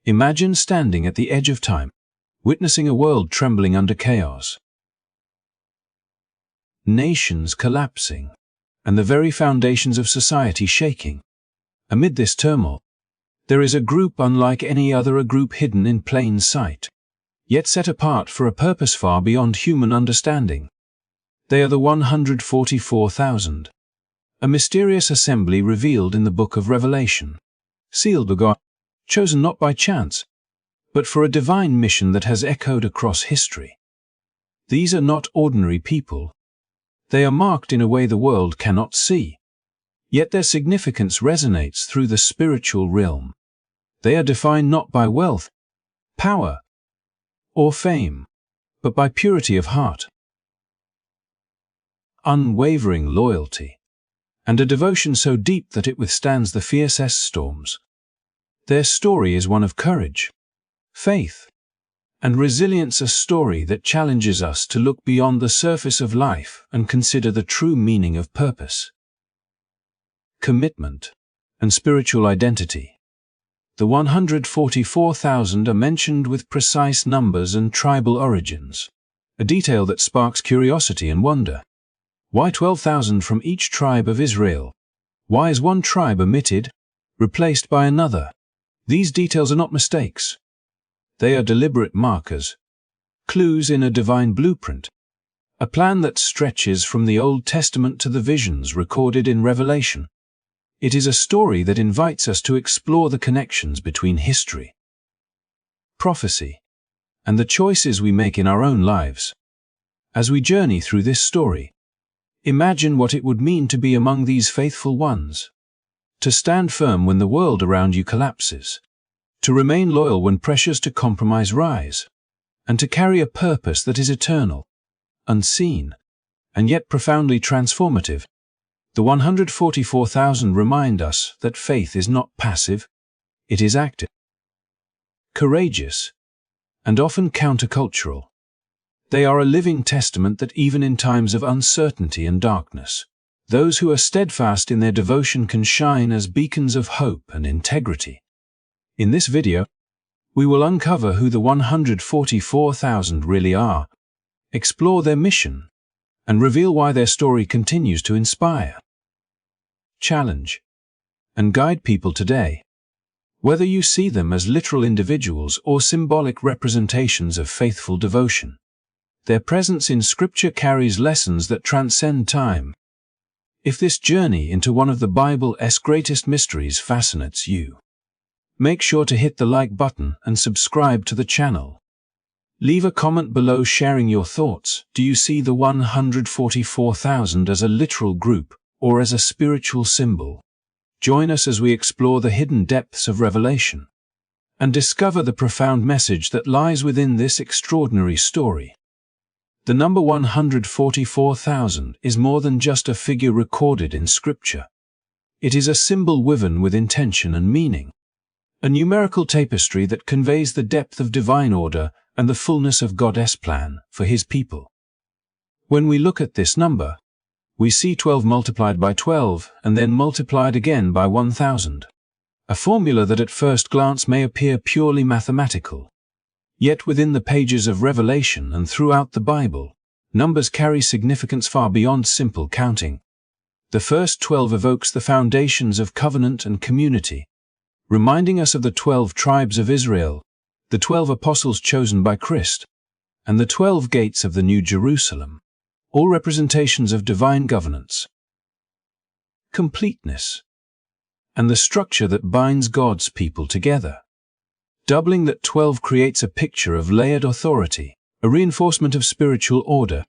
Imagine standing at the edge of time, witnessing a world trembling under chaos. Nations collapsing, and the very foundations of society shaking. Amid this turmoil, there is a group unlike any other, a group hidden in plain sight, yet set apart for a purpose far beyond human understanding. They are the 144,000, a mysterious assembly revealed in the book of Revelation, sealed by God, chosen not by chance, but for a divine mission that has echoed across history. These are not ordinary people. They are marked in a way the world cannot see, yet their significance resonates through the spiritual realm. They are defined not by wealth, power, or fame, but by purity of heart, unwavering loyalty, and a devotion so deep that it withstands the fiercest storms. Their story is one of courage, faith, and resilience, a story that challenges us to look beyond the surface of life and consider the true meaning of purpose, commitment, and spiritual identity. The 144,000 are mentioned with precise numbers and tribal origins, a detail that sparks curiosity and wonder. Why 12,000 from each tribe of Israel? Why is one tribe omitted, replaced by another? These details are not mistakes. They are deliberate markers, clues in a divine blueprint, a plan that stretches from the Old Testament to the visions recorded in Revelation. It is a story that invites us to explore the connections between history, prophecy, and the choices we make in our own lives. As we journey through this story, imagine what it would mean to be among these faithful ones, to stand firm when the world around you collapses, to remain loyal when pressures to compromise rise, and to carry a purpose that is eternal, unseen, and yet profoundly transformative. The 144,000 remind us that faith is not passive, it is active, courageous, and often countercultural. They are a living testament that even in times of uncertainty and darkness, those who are steadfast in their devotion can shine as beacons of hope and integrity. In this video, we will uncover who the 144,000 really are, explore their mission, and reveal why their story continues to inspire, challenge, and guide people today. Whether you see them as literal individuals or symbolic representations of faithful devotion, their presence in Scripture carries lessons that transcend time. If this journey into one of the Bible's greatest mysteries fascinates you, make sure to hit the like button and subscribe to the channel. Leave a comment below sharing your thoughts. Do you see the 144,000 as a literal group or as a spiritual symbol? Join us as we explore the hidden depths of Revelation and discover the profound message that lies within this extraordinary story. The number 144,000 is more than just a figure recorded in Scripture. It is a symbol woven with intention and meaning, a numerical tapestry that conveys the depth of divine order and the fullness of God's plan for His people. When we look at this number, we see 12 multiplied by 12 and then multiplied again by 1,000, a formula that at first glance may appear purely mathematical. Yet within the pages of Revelation and throughout the Bible, numbers carry significance far beyond simple counting. The first 12 evokes the foundations of covenant and community, reminding us of the 12 tribes of Israel, the 12 apostles chosen by Christ, and the 12 gates of the New Jerusalem, all representations of divine governance, completeness, and the structure that binds God's people together. Doubling that 12 creates a picture of layered authority, a reinforcement of spiritual order,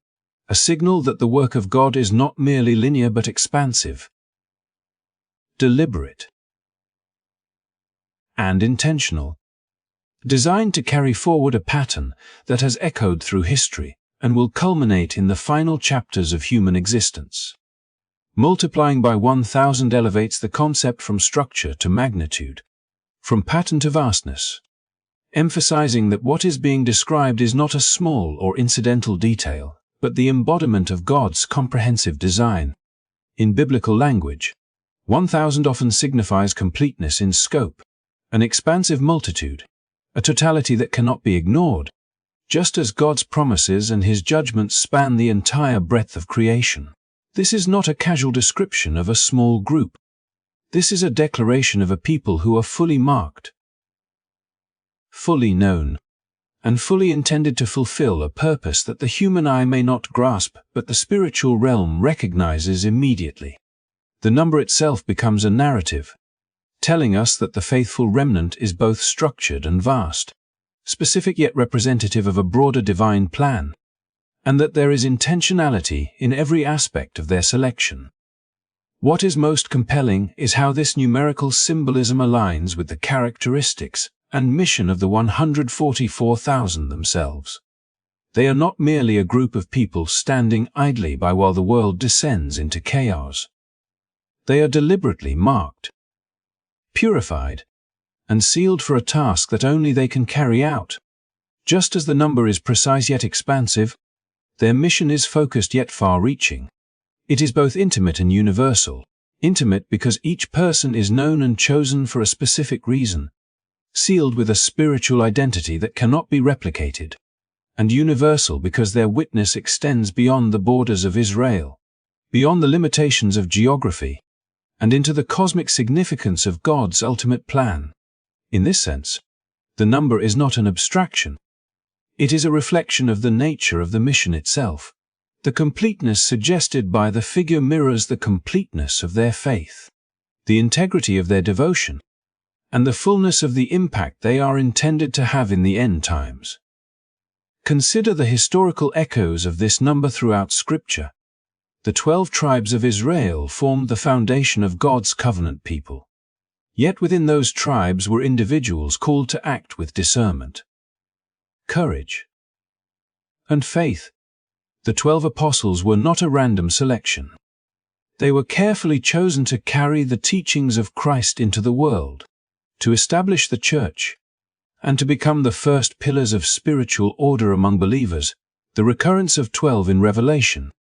a signal that the work of God is not merely linear but expansive, deliberate, and intentional, designed to carry forward a pattern that has echoed through history and will culminate in the final chapters of human existence. Multiplying by 1,000 elevates the concept from structure to magnitude, from pattern to vastness, emphasizing that what is being described is not a small or incidental detail, but the embodiment of God's comprehensive design. In biblical language, 1,000 often signifies completeness in scope, an expansive multitude, a totality that cannot be ignored, just as God's promises and His judgments span the entire breadth of creation. This is not a casual description of a small group. This is a declaration of a people who are fully marked, fully known, and fully intended to fulfill a purpose that the human eye may not grasp, but the spiritual realm recognizes immediately. The number itself becomes a narrative, telling us that the faithful remnant is both structured and vast, specific yet representative of a broader divine plan, and that there is intentionality in every aspect of their selection. What is most compelling is how this numerical symbolism aligns with the characteristics and mission of the 144,000 themselves. They are not merely a group of people standing idly by while the world descends into chaos. They are deliberately marked, purified, and sealed for a task that only they can carry out. Just as the number is precise yet expansive, their mission is focused yet far-reaching. It is both intimate and universal. Intimate because each person is known and chosen for a specific reason, sealed with a spiritual identity that cannot be replicated, and universal because their witness extends beyond the borders of Israel, beyond the limitations of geography, and into the cosmic significance of God's ultimate plan. In this sense, the number is not an abstraction. It is a reflection of the nature of the mission itself. The completeness suggested by the figure mirrors the completeness of their faith, the integrity of their devotion, and the fullness of the impact they are intended to have in the end times. Consider the historical echoes of this number throughout Scripture. The 12 tribes of Israel formed the foundation of God's covenant people. Yet within those tribes were individuals called to act with discernment, courage, and faith. The 12 apostles were not a random selection. They were carefully chosen to carry the teachings of Christ into the world, to establish the church, and to become the first pillars of spiritual order among believers. The recurrence of 12 in Revelation,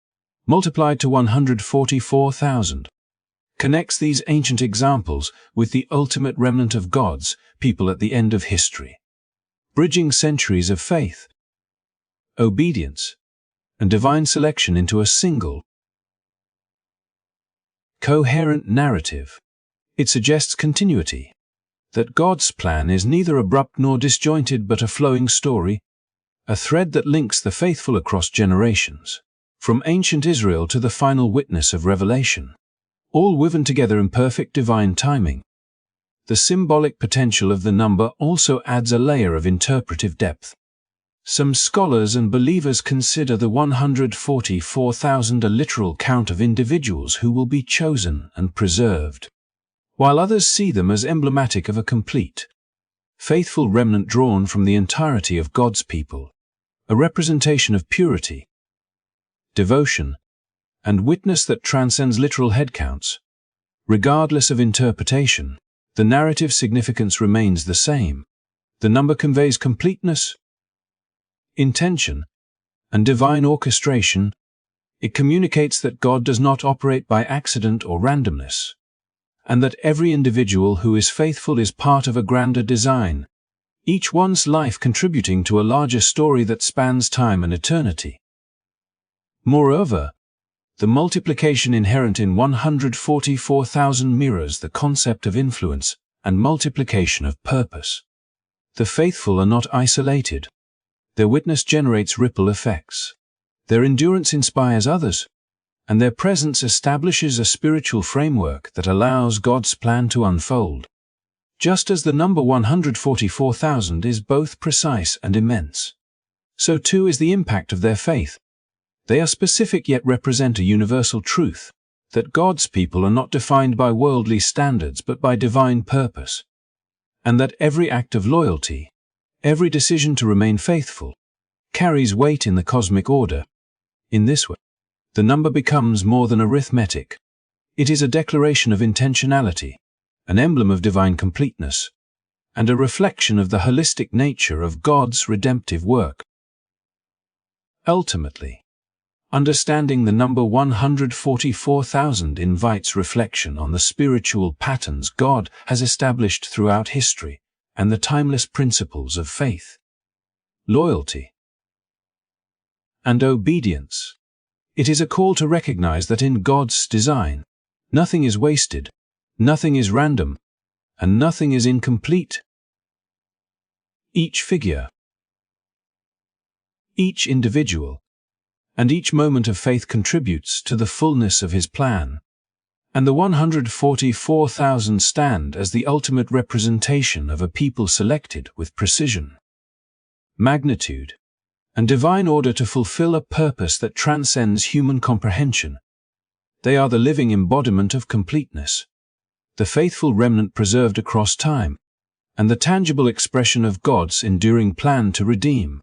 multiplied to 144,000, connects these ancient examples with the ultimate remnant of God's people at the end of history, bridging centuries of faith, obedience, and divine selection into a single, coherent narrative. It suggests continuity, that God's plan is neither abrupt nor disjointed but a flowing story, a thread that links the faithful across generations, from ancient Israel to the final witness of Revelation, all woven together in perfect divine timing. The symbolic potential of the number also adds a layer of interpretive depth. Some scholars and believers consider the 144,000 a literal count of individuals who will be chosen and preserved, while others see them as emblematic of a complete, faithful remnant drawn from the entirety of God's people, a representation of purity, devotion, and witness that transcends literal headcounts. Regardless of interpretation, the narrative significance remains the same. The number conveys completeness, intention, and divine orchestration. It communicates that God does not operate by accident or randomness, and that every individual who is faithful is part of a grander design, each one's life contributing to a larger story that spans time and eternity. Moreover, the multiplication inherent in 144,000 mirrors the concept of influence and multiplication of purpose. The faithful are not isolated. Their witness generates ripple effects. Their endurance inspires others, and their presence establishes a spiritual framework that allows God's plan to unfold. Just as the number 144,000 is both precise and immense, so too is the impact of their faith. They are specific yet represent a universal truth, that God's people are not defined by worldly standards but by divine purpose, and that every act of loyalty, every decision to remain faithful, carries weight in the cosmic order. In this way, the number becomes more than arithmetic. It is a declaration of intentionality, an emblem of divine completeness, and a reflection of the holistic nature of God's redemptive work. Ultimately, understanding the number 144,000 invites reflection on the spiritual patterns God has established throughout history and the timeless principles of faith, loyalty, and obedience. It is a call to recognize that in God's design, nothing is wasted, nothing is random, and nothing is incomplete. Each figure, each individual, and each moment of faith contributes to the fullness of His plan, and the 144,000 stand as the ultimate representation of a people selected with precision, magnitude, and divine order to fulfill a purpose that transcends human comprehension. They are the living embodiment of completeness, the faithful remnant preserved across time, and the tangible expression of God's enduring plan to redeem,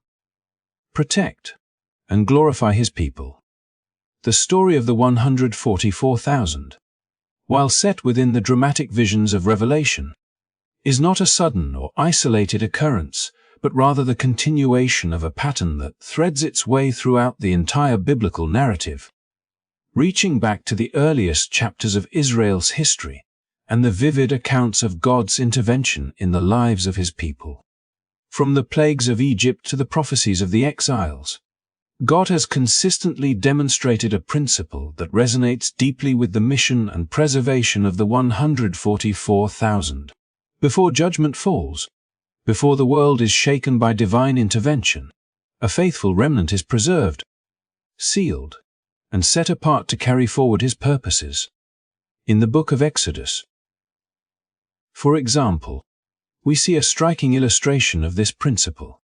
protect, and glorify His people. The story of the 144,000, while set within the dramatic visions of Revelation, is not a sudden or isolated occurrence, but rather the continuation of a pattern that threads its way throughout the entire biblical narrative, reaching back to the earliest chapters of Israel's history and the vivid accounts of God's intervention in the lives of His people. From the plagues of Egypt to the prophecies of the exiles, God has consistently demonstrated a principle that resonates deeply with the mission and preservation of the 144,000. Before judgment falls, before the world is shaken by divine intervention, a faithful remnant is preserved, sealed, and set apart to carry forward His purposes. In the book of Exodus, for example, we see a striking illustration of this principle.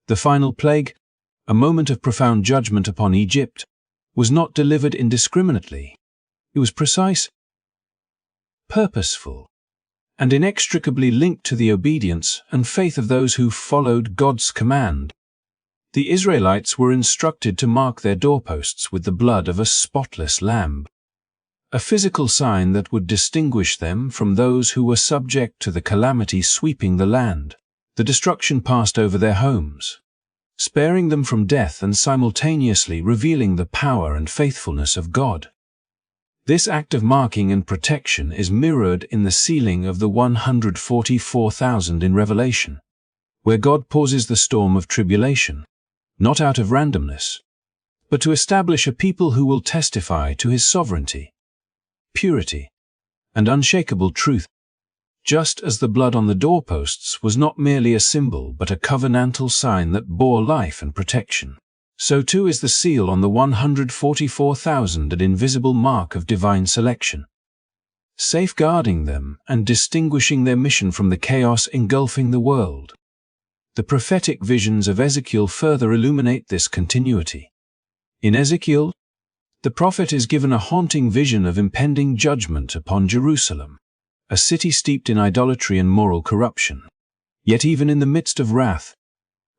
The final plague, a moment of profound judgment upon Egypt, was not delivered indiscriminately. It was precise, purposeful, and inextricably linked to the obedience and faith of those who followed God's command. The Israelites were instructed to mark their doorposts with the blood of a spotless lamb, a physical sign that would distinguish them from those who were subject to the calamity sweeping the land. The destruction passed over their homes, sparing them from death and simultaneously revealing the power and faithfulness of God. This act of marking and protection is mirrored in the sealing of the 144,000 in Revelation, where God pauses the storm of tribulation, not out of randomness, but to establish a people who will testify to His sovereignty, purity, and unshakable truth. Just as the blood on the doorposts was not merely a symbol but a covenantal sign that bore life and protection, so too is the seal on the 144,000 an invisible mark of divine selection, safeguarding them and distinguishing their mission from the chaos engulfing the world. The prophetic visions of Ezekiel further illuminate this continuity. In Ezekiel, the prophet is given a haunting vision of impending judgment upon Jerusalem, a city steeped in idolatry and moral corruption. Yet even in the midst of wrath,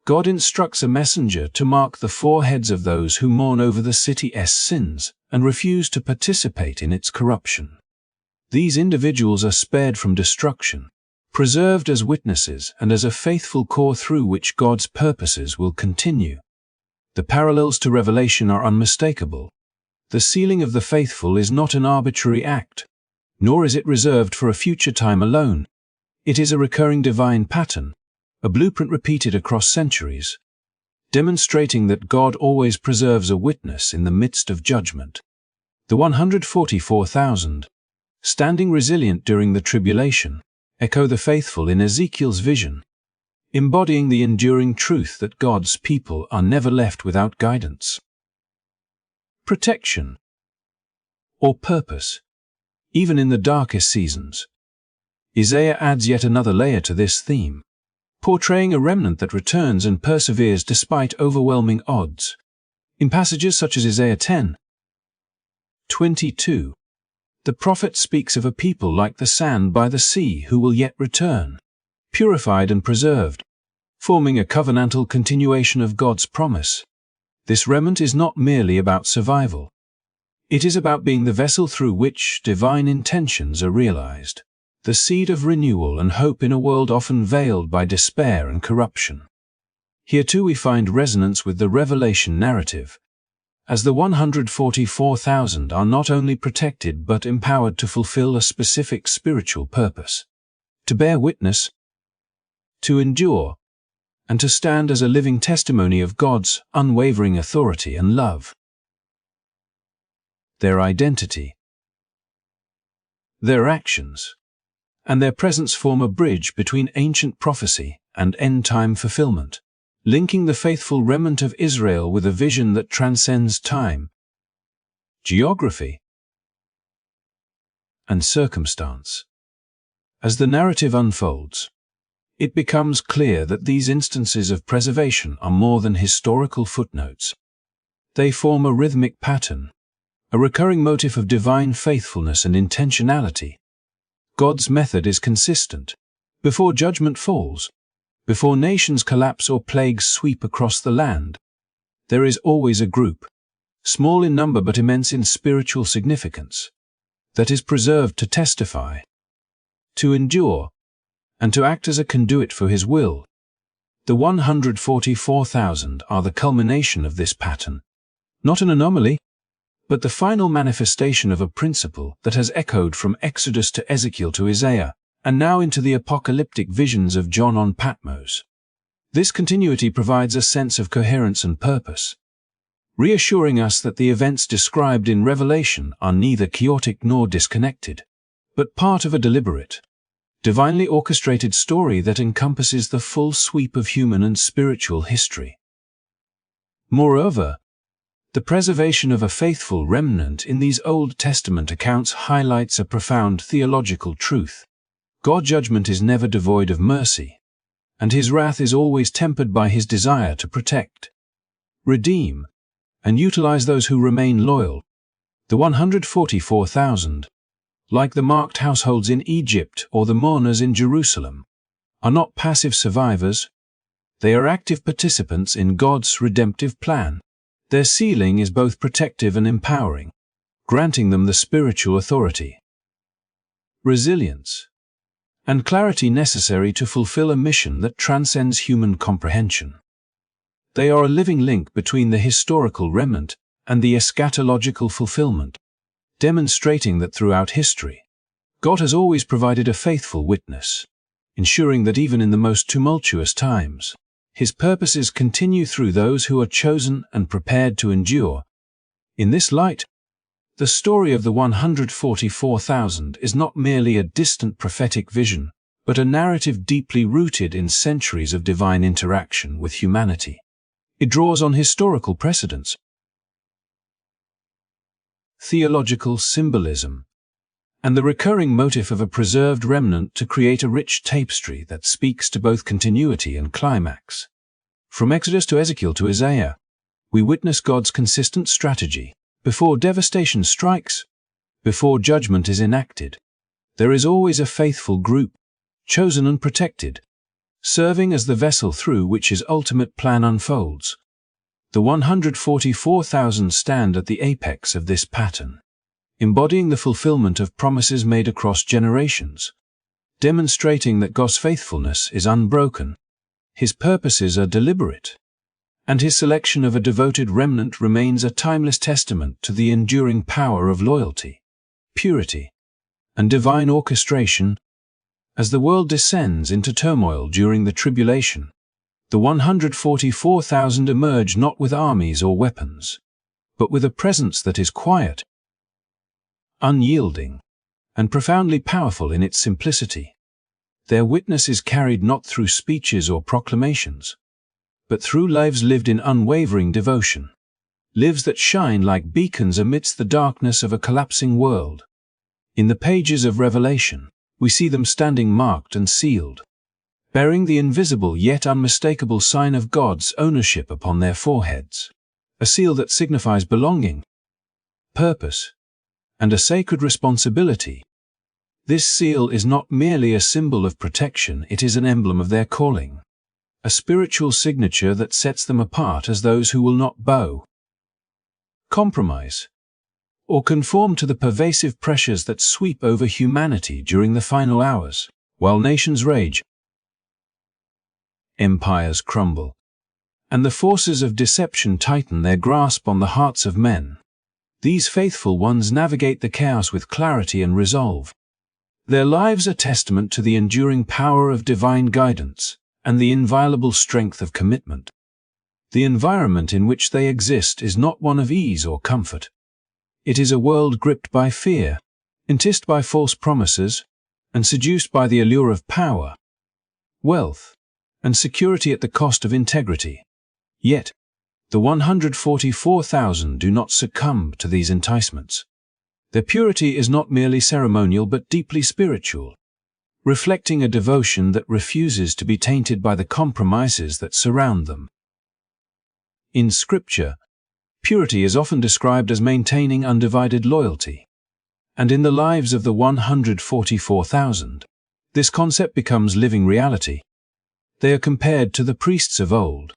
God instructs a messenger to mark the foreheads of those who mourn over the city's sins and refuse to participate in its corruption. These individuals are spared from destruction, preserved as witnesses and as a faithful core through which God's purposes will continue. The parallels to Revelation are unmistakable. The sealing of the faithful is not an arbitrary act, nor is it reserved for a future time alone. It is a recurring divine pattern, a blueprint repeated across centuries, demonstrating that God always preserves a witness in the midst of judgment. The 144,000, standing resilient during the tribulation, echo the faithful in Ezekiel's vision, embodying the enduring truth that God's people are never left without guidance, protection, or purpose, even in the darkest seasons. Isaiah adds yet another layer to this theme, portraying a remnant that returns and perseveres despite overwhelming odds. In passages such as Isaiah 10:22, the prophet speaks of a people like the sand by the sea who will yet return, purified and preserved, forming a covenantal continuation of God's promise. This remnant is not merely about survival. It is about being the vessel through which divine intentions are realized, the seed of renewal and hope in a world often veiled by despair and corruption. Here too we find resonance with the Revelation narrative, as the 144,000 are not only protected but empowered to fulfill a specific spiritual purpose, to bear witness, to endure, and to stand as a living testimony of God's unwavering authority and love. Their identity, their actions, and their presence form a bridge between ancient prophecy and end-time fulfillment, linking the faithful remnant of Israel with a vision that transcends time, geography, and circumstance. As the narrative unfolds, it becomes clear that these instances of preservation are more than historical footnotes. They form a rhythmic pattern, a recurring motif of divine faithfulness and intentionality. God's method is consistent. Before judgment falls, before nations collapse or plagues sweep across the land, there is always a group, small in number but immense in spiritual significance, that is preserved to testify, to endure, and to act as a conduit for His will. The 144,000 are the culmination of this pattern, not an anomaly, but the final manifestation of a principle that has echoed from Exodus to Ezekiel to Isaiah, and now into the apocalyptic visions of John on Patmos. This continuity provides a sense of coherence and purpose, reassuring us that the events described in Revelation are neither chaotic nor disconnected, but part of a deliberate, divinely orchestrated story that encompasses the full sweep of human and spiritual history. Moreover, the preservation of a faithful remnant in these Old Testament accounts highlights a profound theological truth. God's judgment is never devoid of mercy, and His wrath is always tempered by His desire to protect, redeem, and utilize those who remain loyal. The 144,000, like the marked households in Egypt or the mourners in Jerusalem, are not passive survivors. They are active participants in God's redemptive plan. Their sealing is both protective and empowering, granting them the spiritual authority, resilience, and clarity necessary to fulfill a mission that transcends human comprehension. They are a living link between the historical remnant and the eschatological fulfillment, demonstrating that throughout history, God has always provided a faithful witness, ensuring that even in the most tumultuous times, His purposes continue through those who are chosen and prepared to endure. In this light, the story of the 144,000 is not merely a distant prophetic vision, but a narrative deeply rooted in centuries of divine interaction with humanity. It draws on historical precedents, theological symbolism, and the recurring motif of a preserved remnant to create a rich tapestry that speaks to both continuity and climax. From Exodus to Ezekiel to Isaiah, we witness God's consistent strategy. Before devastation strikes, before judgment is enacted, there is always a faithful group, chosen and protected, serving as the vessel through which His ultimate plan unfolds. The 144,000 stand at the apex of this pattern, embodying the fulfillment of promises made across generations, demonstrating that God's faithfulness is unbroken, His purposes are deliberate, and His selection of a devoted remnant remains a timeless testament to the enduring power of loyalty, purity, and divine orchestration. As the world descends into turmoil during the tribulation, the 144,000 emerge not with armies or weapons, but with a presence that is quiet, unyielding, and profoundly powerful in its simplicity. Their witness is carried not through speeches or proclamations, but through lives lived in unwavering devotion, lives that shine like beacons amidst the darkness of a collapsing world. In the pages of Revelation, we see them standing marked and sealed, bearing the invisible yet unmistakable sign of God's ownership upon their foreheads, a seal that signifies belonging, purpose, and a sacred responsibility. This seal is not merely a symbol of protection, it is an emblem of their calling, a spiritual signature that sets them apart as those who will not bow, compromise, or conform to the pervasive pressures that sweep over humanity during the final hours. While nations rage, empires crumble, and the forces of deception tighten their grasp on the hearts of men, these faithful ones navigate the chaos with clarity and resolve. Their lives are testament to the enduring power of divine guidance, and the inviolable strength of commitment. The environment in which they exist is not one of ease or comfort. It is a world gripped by fear, enticed by false promises, and seduced by the allure of power, wealth, and security at the cost of integrity. Yet, the 144,000 do not succumb to these enticements. Their purity is not merely ceremonial but deeply spiritual, reflecting a devotion that refuses to be tainted by the compromises that surround them. In Scripture, purity is often described as maintaining undivided loyalty. And in the lives of the 144,000, this concept becomes living reality. They are compared to the priests of old,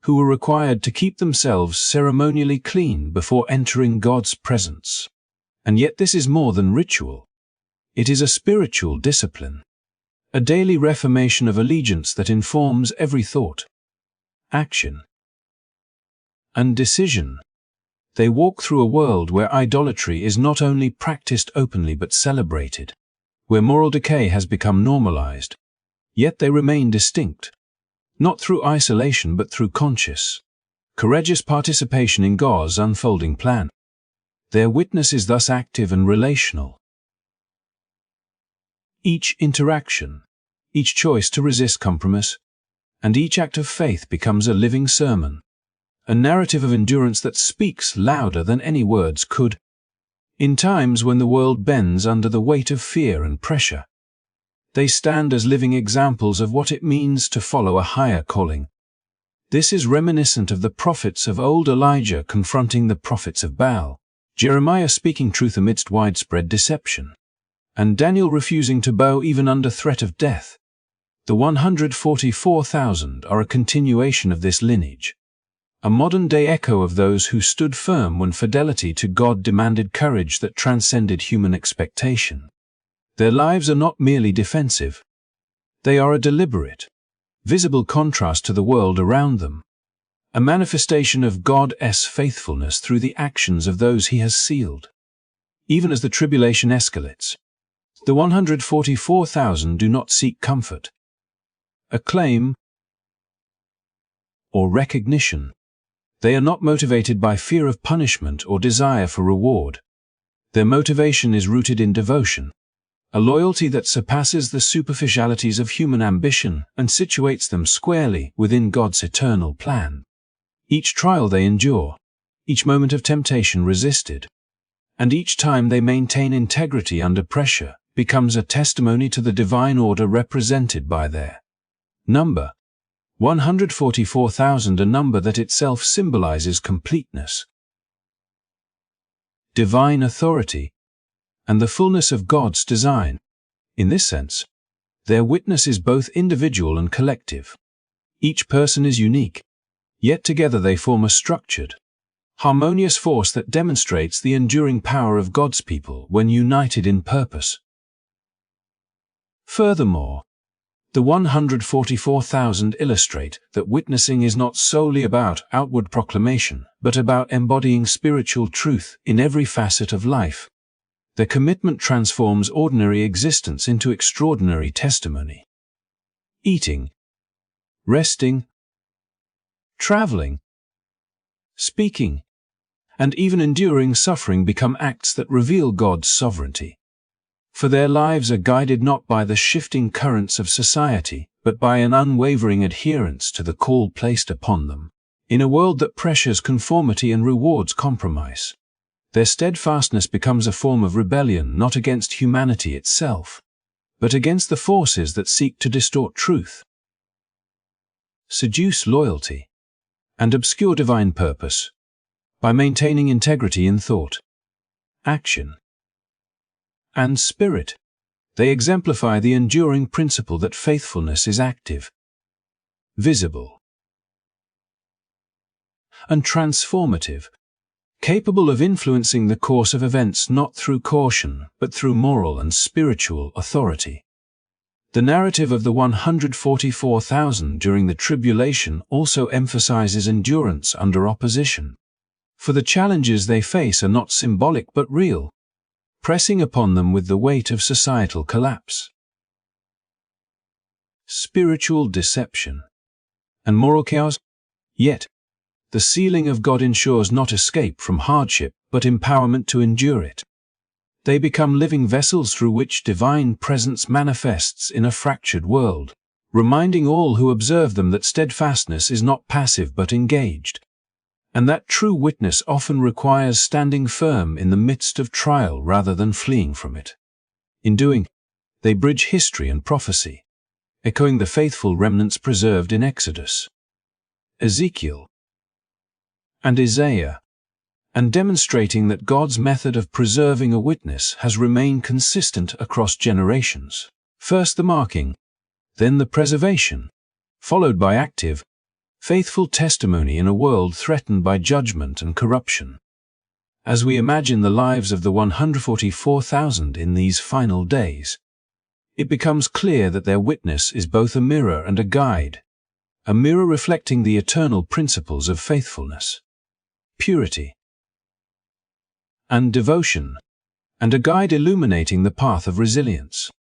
who were required to keep themselves ceremonially clean before entering God's presence. And yet this is more than ritual. It is a spiritual discipline, a daily reformation of allegiance that informs every thought, action, and decision. They walk through a world where idolatry is not only practiced openly but celebrated, where moral decay has become normalized. Yet they remain distinct, not through isolation but through conscious, courageous participation in God's unfolding plan. Their witness is thus active and relational. Each interaction, each choice to resist compromise, and each act of faith becomes a living sermon, a narrative of endurance that speaks louder than any words could. In times when the world bends under the weight of fear and pressure, they stand as living examples of what it means to follow a higher calling. This is reminiscent of the prophets of old, Elijah confronting the prophets of Baal, Jeremiah speaking truth amidst widespread deception, and Daniel refusing to bow even under threat of death. The 144,000 are a continuation of this lineage, a modern-day echo of those who stood firm when fidelity to God demanded courage that transcended human expectation. Their lives are not merely defensive. They are a deliberate, visible contrast to the world around them, a manifestation of God's faithfulness through the actions of those He has sealed. Even as the tribulation escalates, the 144,000 do not seek comfort, acclaim, or recognition. They are not motivated by fear of punishment or desire for reward. Their motivation is rooted in devotion, a loyalty that surpasses the superficialities of human ambition and situates them squarely within God's eternal plan. Each trial they endure, each moment of temptation resisted, and each time they maintain integrity under pressure becomes a testimony to the divine order represented by their number. 144,000, a number that itself symbolizes completeness, divine authority, and the fullness of God's design. In this sense, their witness is both individual and collective. Each person is unique, yet together they form a structured, harmonious force that demonstrates the enduring power of God's people when united in purpose. Furthermore, the 144,000 illustrate that witnessing is not solely about outward proclamation, but about embodying spiritual truth in every facet of life. Their commitment transforms ordinary existence into extraordinary testimony. Eating, resting, traveling, speaking, and even enduring suffering become acts that reveal God's sovereignty. For their lives are guided not by the shifting currents of society, but by an unwavering adherence to the call placed upon them. In a world that pressures conformity and rewards compromise, their steadfastness becomes a form of rebellion not against humanity itself, but against the forces that seek to distort truth, seduce loyalty, and obscure divine purpose. By maintaining integrity in thought, action, and spirit, they exemplify the enduring principle that faithfulness is active, visible, and transformative, capable of influencing the course of events not through caution but through moral and spiritual authority. The narrative of the 144,000 during the tribulation also emphasizes endurance under opposition. For the challenges they face are not symbolic but real, pressing upon them with the weight of societal collapse. spiritual deception, and moral chaos. Yet, the sealing of God ensures not escape from hardship, but empowerment to endure it. They become living vessels through which divine presence manifests in a fractured world, reminding all who observe them that steadfastness is not passive but engaged, and that true witness often requires standing firm in the midst of trial rather than fleeing from it. In doing, they bridge history and prophecy, echoing the faithful remnants preserved in Exodus, Ezekiel, and Isaiah, and demonstrating that God's method of preserving a witness has remained consistent across generations. First the marking, then the preservation, followed by active, faithful testimony in a world threatened by judgment and corruption. As we imagine the lives of the 144,000 in these final days, it becomes clear that their witness is both a mirror and a guide, a mirror reflecting the eternal principles of faithfulness, purity, and devotion, and a guide illuminating the path of resilience,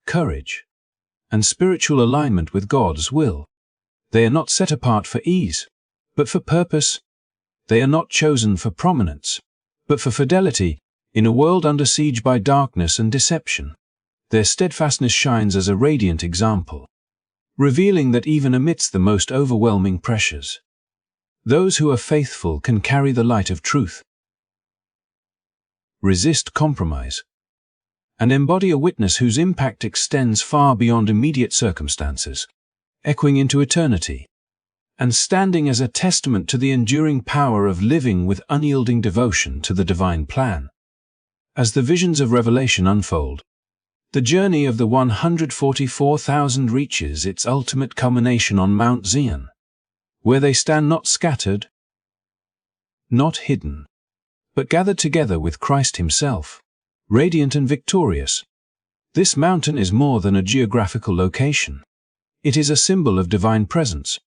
courage, and spiritual alignment with God's will. They are not set apart for ease, but for purpose. They are not chosen for prominence, but for fidelity, in a world under siege by darkness and deception. Their steadfastness shines as a radiant example, revealing that even amidst the most overwhelming pressures, those who are faithful can carry the light of truth, resist compromise, and embody a witness whose impact extends far beyond immediate circumstances, echoing into eternity, and standing as a testament to the enduring power of living with unyielding devotion to the divine plan. As the visions of Revelation unfold, the journey of the 144,000 reaches its ultimate culmination on Mount Zion, where they stand not scattered, not hidden, but gathered together with Christ Himself, radiant and victorious. This mountain is more than a geographical location. It is a symbol of divine presence,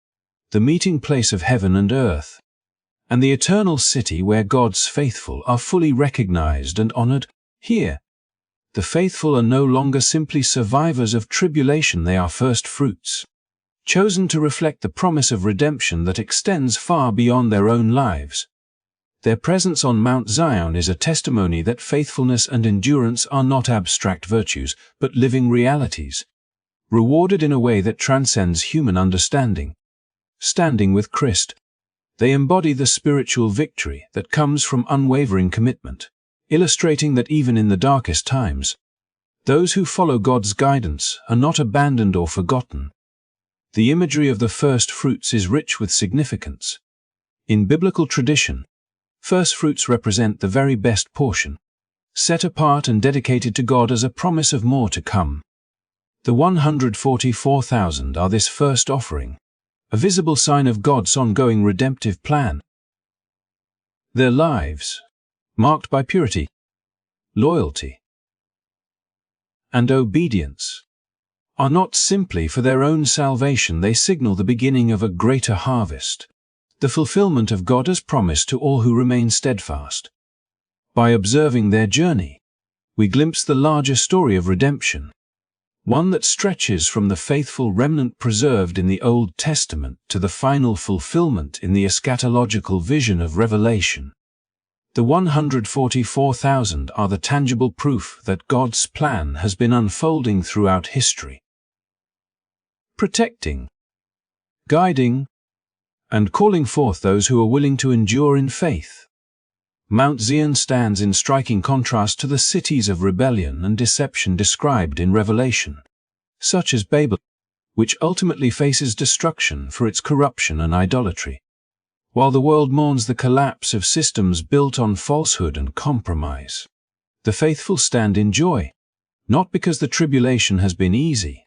the meeting place of heaven and earth, and the eternal city where God's faithful are fully recognized and honored. Here, the faithful are no longer simply survivors of tribulation, they are first fruits, chosen to reflect the promise of redemption that extends far beyond their own lives. Their presence on Mount Zion is a testimony that faithfulness and endurance are not abstract virtues, but living realities, rewarded in a way that transcends human understanding. Standing with Christ, they embody the spiritual victory that comes from unwavering commitment, illustrating that even in the darkest times, those who follow God's guidance are not abandoned or forgotten. The imagery of the first fruits is rich with significance. In biblical tradition, first fruits represent the very best portion, set apart and dedicated to God as a promise of more to come. The 144,000 are this first offering, a visible sign of God's ongoing redemptive plan. Their lives, marked by purity, loyalty, and obedience, are not simply for their own salvation, they signal the beginning of a greater harvest, the fulfillment of God's promise to all who remain steadfast. By observing their journey, we glimpse the larger story of redemption, one that stretches from the faithful remnant preserved in the Old Testament to the final fulfillment in the eschatological vision of Revelation. The 144,000 are the tangible proof that God's plan has been unfolding throughout history, protecting, guiding, and calling forth those who are willing to endure in faith. Mount Zion stands in striking contrast to the cities of rebellion and deception described in Revelation, such as Babel, which ultimately faces destruction for its corruption and idolatry. While the world mourns the collapse of systems built on falsehood and compromise, the faithful stand in joy, not because the tribulation has been easy,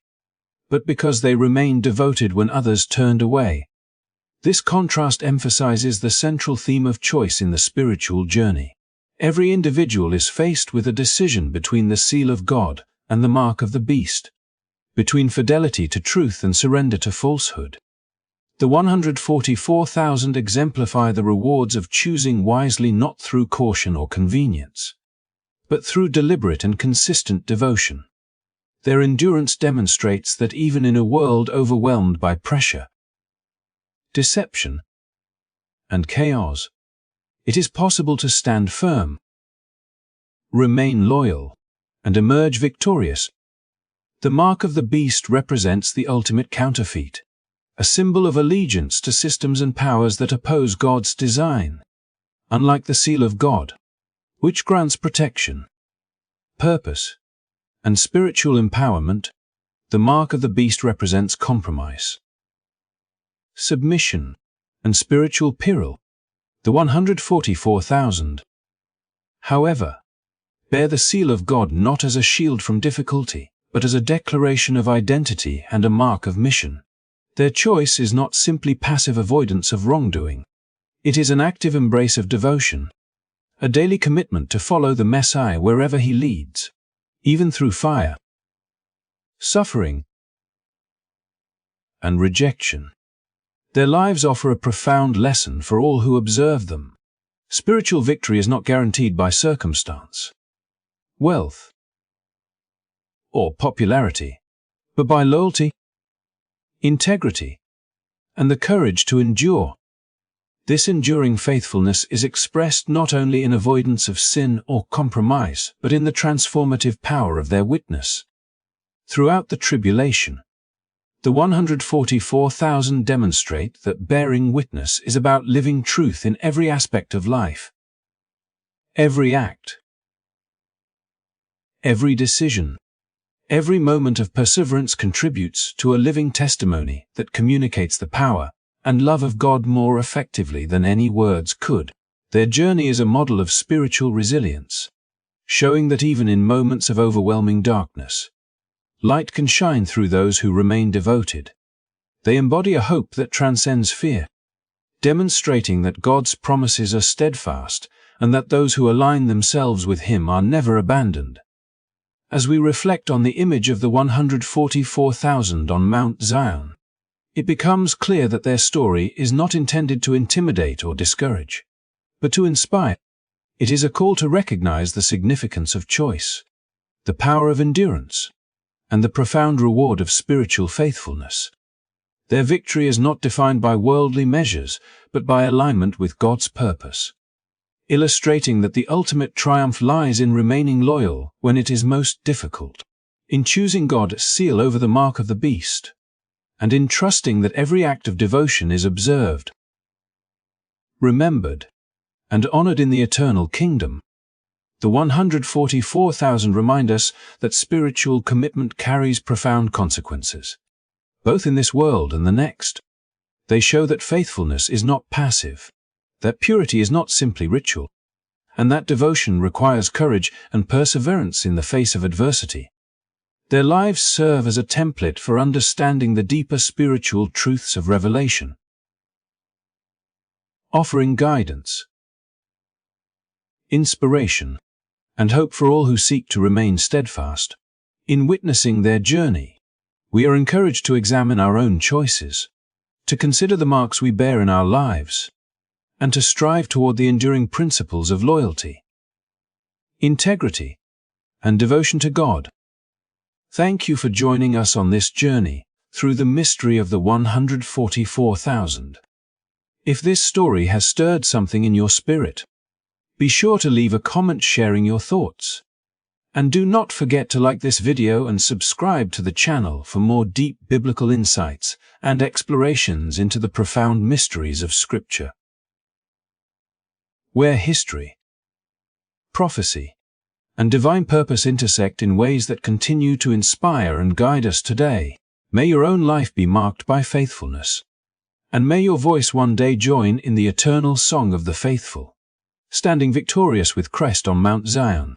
but because they remained devoted when others turned away. This contrast emphasizes the central theme of choice in the spiritual journey. Every individual is faced with a decision between the seal of God and the mark of the beast, between fidelity to truth and surrender to falsehood. The 144,000 exemplify the rewards of choosing wisely, not through caution or convenience, but through deliberate and consistent devotion. Their endurance demonstrates that even in a world overwhelmed by pressure, deception, and chaos, it is possible to stand firm, remain loyal, and emerge victorious. The mark of the beast represents the ultimate counterfeit, a symbol of allegiance to systems and powers that oppose God's design. Unlike the seal of God, which grants protection, purpose, and spiritual empowerment, the mark of the beast represents compromise, submission, and spiritual peril. The 144,000, however, bear the seal of God not as a shield from difficulty, but as a declaration of identity and a mark of mission. Their choice is not simply passive avoidance of wrongdoing. It is an active embrace of devotion, a daily commitment to follow the Messiah wherever he leads, even through fire, suffering, and rejection. Their lives offer a profound lesson for all who observe them. Spiritual victory is not guaranteed by circumstance, wealth, or popularity, but by loyalty, integrity, and the courage to endure. This enduring faithfulness is expressed not only in avoidance of sin or compromise, but in the transformative power of their witness. Throughout the tribulation, the 144,000 demonstrate that bearing witness is about living truth in every aspect of life. Every act, every decision, every moment of perseverance contributes to a living testimony that communicates the power and love of God more effectively than any words could. Their journey is a model of spiritual resilience, showing that even in moments of overwhelming darkness, light can shine through those who remain devoted. They embody a hope that transcends fear, demonstrating that God's promises are steadfast and that those who align themselves with Him are never abandoned. As we reflect on the image of the 144,000 on Mount Zion, it becomes clear that their story is not intended to intimidate or discourage, but to inspire. It is a call to recognize the significance of choice, the power of endurance, and the profound reward of spiritual faithfulness. Their victory is not defined by worldly measures, but by alignment with God's purpose, illustrating that the ultimate triumph lies in remaining loyal when it is most difficult, in choosing God's seal over the mark of the beast, and in trusting that every act of devotion is observed, remembered, and honored in the eternal kingdom. The 144,000 remind us that spiritual commitment carries profound consequences, both in this world and the next. They show that faithfulness is not passive, that purity is not simply ritual, and that devotion requires courage and perseverance in the face of adversity. Their lives serve as a template for understanding the deeper spiritual truths of Revelation, offering guidance, inspiration, and hope for all who seek to remain steadfast. In witnessing their journey, we are encouraged to examine our own choices, to consider the marks we bear in our lives, and to strive toward the enduring principles of loyalty, integrity, and devotion to God. Thank you for joining us on this journey through the mystery of the 144,000. If this story has stirred something in your spirit, be sure to leave a comment sharing your thoughts. And do not forget to like this video and subscribe to the channel for more deep biblical insights and explorations into the profound mysteries of Scripture. Where history, prophecy, and divine purpose intersect in ways that continue to inspire and guide us today, may your own life be marked by faithfulness. And may your voice one day join in the eternal song of the faithful, standing victorious with Christ on Mount Zion.